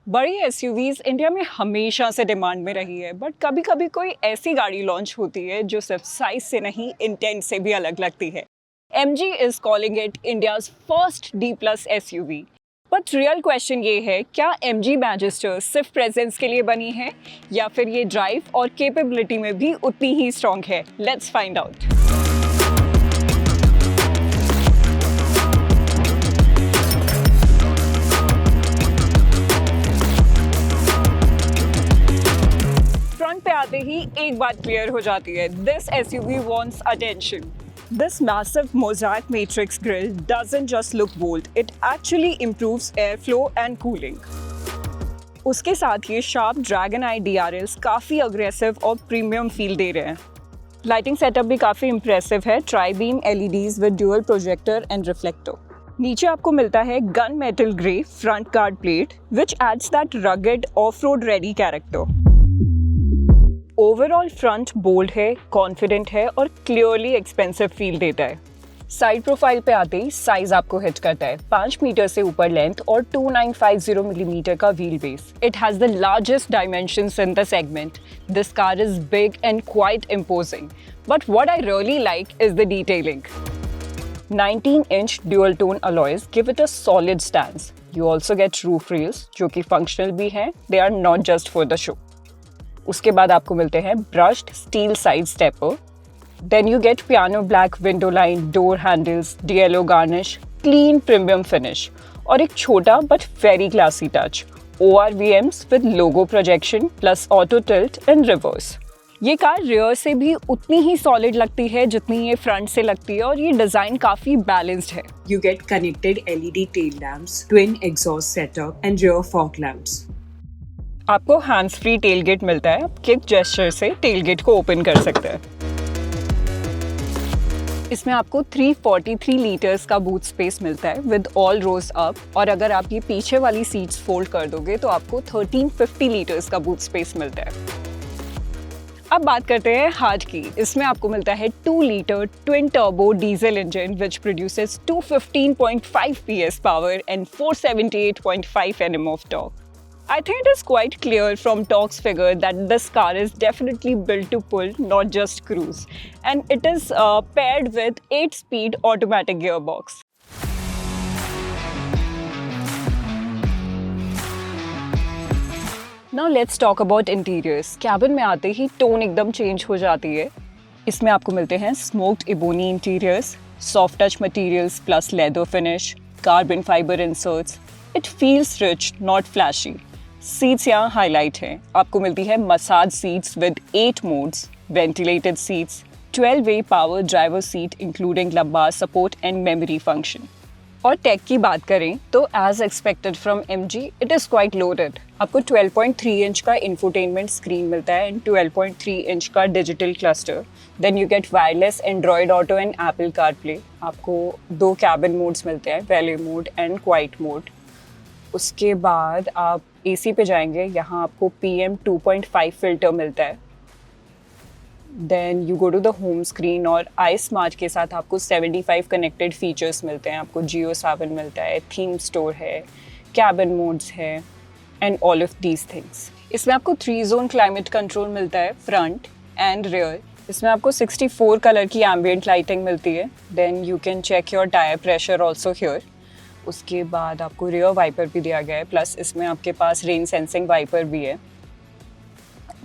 बड़ी SUVs India में हमेशा से डिमांड में रही है, बट कभी कभी कोई ऐसी गाड़ी लॉन्च होती है जो सिर्फ साइज से नहीं इंटेंट से भी अलग लगती है। MG is calling it India's first D+ SUV। But real question ये है, क्या MG मैजिस्टर सिर्फ प्रेजेंस के लिए बनी है या फिर ये ड्राइव और कैपेबिलिटी में भी उतनी ही स्ट्रॉन्ग है? Let's find out. फ्रंट पे आते ही एक बात क्लियर हो जाती है, this SUV wants attention. This massive mosaic matrix grille doesn't just look bold, it actually improves airflow and cooling. उसके साथ ये शार्प ड्रैगन आई DRLs काफ़ी अग्रेसिव और प्रीमियम फील दे रहे हैं। लाइटिंग सेटअप भी काफ़ी इम्प्रेसिव है, tri beam LEDs with dual projector and reflector. नीचे आपको मिलता है gun metal grey front guard plate which adds that rugged ऑफ-रोड ready character. Overall front bold है, कॉन्फिडेंट है और क्लियरली एक्सपेंसिव फील देता है। साइड प्रोफाइल पे आते ही साइज आपको हिट करता है, 5 मीटर से ऊपर लेंथ और 2950 मिलीमीटर का wheel base. It has the largest dimensions in the segment. This car is big and quite imposing, but what I really like is the detailing. 19-inch dual tone alloys give it a solid stance. You also get roof rails जो कि functional भी हैं, they are not just for the show. उसके बाद आपको मिलते हैं brushed steel side stepper, then you get piano black window line, door handles, DLO garnish, clean premium finish और एक छोटा but very classy touch, ORVMs with logo projection plus auto tilt and reverse. ये car rear से भी उतनी ही solid लगती है जितनी ये फ्रंट से लगती है और ये डिजाइन काफी बैलेंस्ड है। You get connected LED tail lamps, twin exhaust setup and rear fog lamps. आपको हैंड्स फ्री टेलगेट मिलता है, आप किक जेस्चर से टेलगेट को ओपन कर सकते हैं। इसमें आपको 343 लीटर्स का बूट स्पेस मिलता है विद ऑल रोज अप, और अगर आप ये पीछे वाली सीट्स फोल्ड कर दोगे तो आपको 1350 लीटर्स का बूट स्पेस मिलता है। अब बात करते हैं हार्ट की। इसमें आपको मिलता है 2 litre twin turbo diesel engine which produces 215.5 PS power and 478.5 Nm of torque. I think it is quite clear from Torque's figure that this car is definitely built to pull, not just cruise. And it is paired with 8-speed automatic gearbox. Now let's talk about interiors. Cabin में आते ही tone एकदम change हो जाती है। इसमें आपको मिलते हैं smoked ebony interiors, soft touch materials plus leather finish, carbon fiber inserts. It feels rich, not flashy. Seats यहाँ हाईलाइट है, आपको मिलती है massage seats with 8 modes, ventilated seats, 12-way power driver seat including lumbar support and memory function. और tech की बात करें तो as expected from MG it is quite loaded. आपको 12.3 इंच का इंफोटेनमेंट स्क्रीन मिलता है एंड 12.3 इंच का digital cluster. Then you get wireless Android Auto and Apple CarPlay. आपको 2 कैबिन मोड्स मिलते हैं, वैले मोड एंड क्वाइट मोड। उसके बाद आप AC पे जाएंगे, यहाँ आपको PM 2.5 फिल्टर मिलता है। Then you go to the home screen और iSmart के साथ आपको 75 कनेक्टेड फीचर्स मिलते हैं। आपको Jio Saavn मिलता है, थीम स्टोर है, कैबिन मोड्स है and all of these things. इसमें आपको 3 जोन क्लाइमेट कंट्रोल मिलता है फ्रंट एंड रियर। इसमें आपको 64 कलर की एम्बियंट लाइटिंग मिलती है। Then you can check your tyre pressure also here. उसके बाद आपको रियर वाइपर भी दिया गया है, प्लस इसमें आपके पास रेन सेंसिंग वाइपर भी है।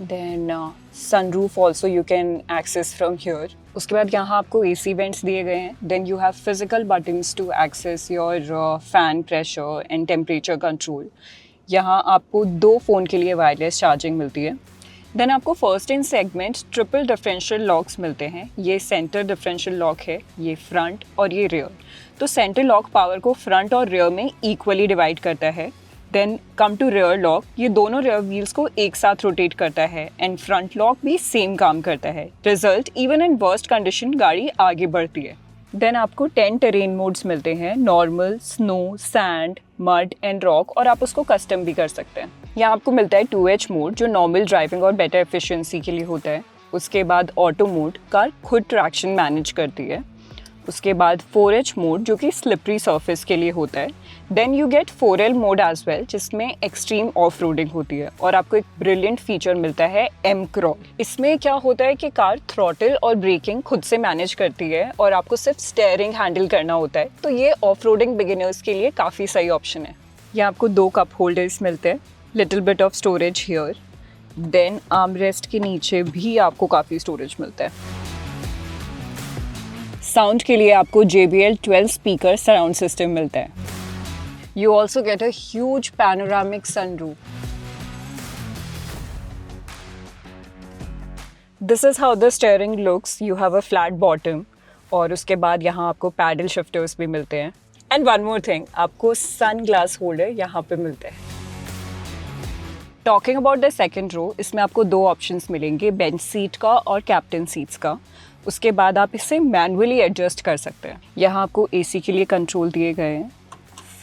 Then sunroof also you can access from here. उसके बाद यहाँ आपको AC वेंट्स दिए गए हैं। Then you have physical buttons to access your fan pressure and temperature control. यहाँ आपको 2 फ़ोन के लिए वायरलेस चार्जिंग मिलती है। देन आपको first in segment triple differential locks मिलते हैं। ये सेंटर डिफरेंशियल लॉक है, ये फ्रंट और ये रियर। तो सेंटर लॉक पावर को फ्रंट और रियर में इक्वली डिवाइड करता है। Then come to rear lock, ये दोनों रियर व्हील्स को एक साथ रोटेट करता है एंड फ्रंट लॉक भी सेम काम करता है। Result, even in worst condition गाड़ी आगे बढ़ती है। देन आपको 10 टेरेन मोड्स मिलते हैं, normal, snow, sand, mud and rock, और आप उसको कस्टम भी कर सकते हैं। यहाँ आपको मिलता है 2H मोड जो नॉर्मल ड्राइविंग और बेटर एफिशिएंसी के लिए होता है। उसके बाद ऑटो मोड, कार खुद ट्रैक्शन मैनेज करती है। उसके बाद 4H मोड जो कि स्लिपरी सरफेस के लिए होता है। Then you get 4L mode as well जिसमें एक्सट्रीम ऑफ रोडिंग होती है। और आपको एक ब्रिलियंट फीचर मिलता है M क्रॉल। इसमें क्या होता है कि कार थ्रॉटल और ब्रेकिंग खुद से मैनेज करती है और आपको सिर्फ स्टीयरिंग हैंडल करना होता है। तो ये ऑफ रोडिंग बिगिनर्स के लिए काफ़ी सही ऑप्शन है। यहाँ आपको 2 कप होल्डर्स मिलते हैं, little bit of storage here. Then arm rest के नीचे भी आपको काफ़ी स्टोरेज मिलता है। साउंड के लिए आपको JBL 12 स्पीकर सराउंड सिस्टम मिलता है। You also get a huge panoramic sunroof. This is how the steering looks. You have a flat bottom और उसके बाद यहाँ आपको पैडल शिफ्टर्स भी मिलते हैं। एंड वन मोर थिंग, आपको सन ग्लास होल्डर यहाँ पे मिलते हैं। Talking about the second row, इसमें आपको 2 ऑप्शंस मिलेंगे, बेंच सीट का और कैप्टन सीट्स का। उसके बाद आप इसे मैनुअली एडजस्ट कर सकते हैं। यहाँ आपको AC के लिए कंट्रोल दिए गए हैं।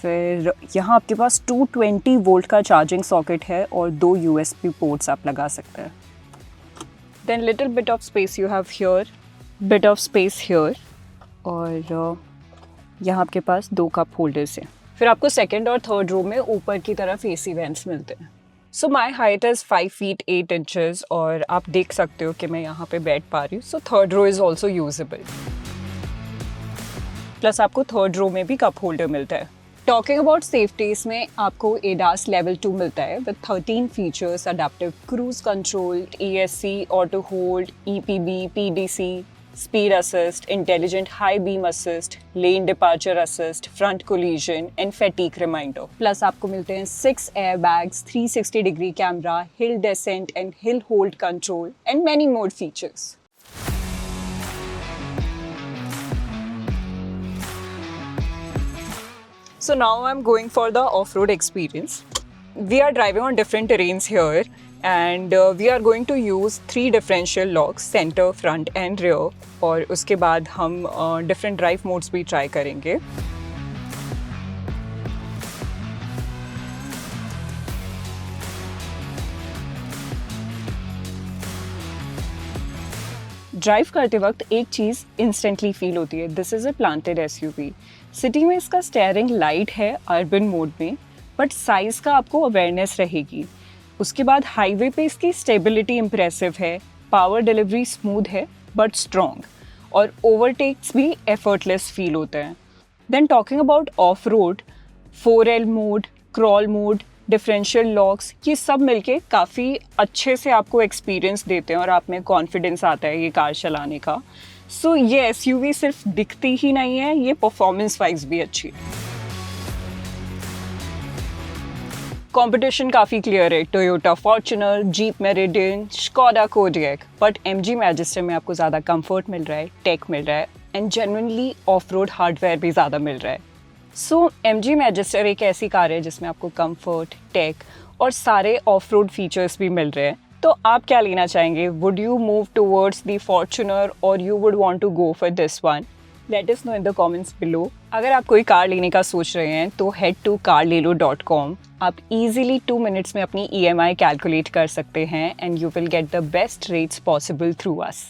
फिर यहाँ आपके पास 220 वोल्ट का चार्जिंग सॉकेट है और 2 USB पोर्ट्स आप लगा सकते हैं। Then little bit of space you have here, bit of space here. और यहाँ आपके पास 2 कप होल्डर्स हैं। फिर आपको सेकेंड और थर्ड रो में ऊपर की तरफ AC वेंट्स मिलते हैं। सो my height is 5 feet 8 inches और आप देख सकते हो कि मैं यहाँ पे बैठ पा रही हूँ। So third row is also usable. Plus आपको थर्ड रो में भी कप होल्डर मिलता है। टॉकिंग अबाउट सेफ्टी, इसमें आपको ADAS लेवल 2 मिलता है with 13 features, adaptive cruise control, ESC, auto hold, EPB, PDC, speed assist, intelligent high beam assist, lane departure assist, front collision and fatigue reminder. Plus आपको मिलते हैं 6 airbags, 360 degree camera, hill descent and hill hold control and many more features. So now I'm going for the off-road experience. We are driving on different terrains here and we are going to use 3 differential locks, center, front and rear. और उसके बाद हम different drive modes भी try करेंगे। Drive करते वक्त एक चीज़ इंस्टेंटली फील होती है, this is a planted SUV। City में इसका स्टीयरिंग लाइट है अर्बन मोड में, बट साइज़ का आपको अवेयरनेस रहेगी। उसके बाद हाईवे पे इसकी स्टेबिलिटी इम्प्रेसिव है, पावर डिलीवरी स्मूथ है बट स्ट्रॉन्ग, और ओवरटेक्स भी एफर्टलेस फील होता है। Then talking about off road, 4L mode, crawl mode, differential locks, ये सब मिलके काफ़ी अच्छे से आपको एक्सपीरियंस देते हैं और आप में कॉन्फिडेंस आता है ये कार चलाने का। सो ये SUV सिर्फ दिखती ही नहीं है, ये परफॉर्मेंस वाइज भी अच्छी है। कंपटीशन काफ़ी क्लियर है, Toyota Fortuner, jeep meridian, Skoda Kodiak, but MG magister में आपको ज़्यादा कंफर्ट मिल रहा है, टेक मिल रहा है and genuinely of road hardware भी ज़्यादा मिल रहा है। सो MG मैजिस्टर एक ऐसी कार है जिसमें आपको कंफर्ट, टेक और सारे ऑफ रोड फीचर्स भी मिल रहे हैं। तो आप क्या लेना चाहेंगे? Would you move towards the Fortuner और you would want to go for this one? Let us know in the comments below. अगर आप कोई कार लेने का सोच रहे हैं तो हेड टू carlelo.com। आप इजीली 2 मिनट्स में अपनी EMI कैलकुलेट कर सकते हैं and you will get the best rates possible through us.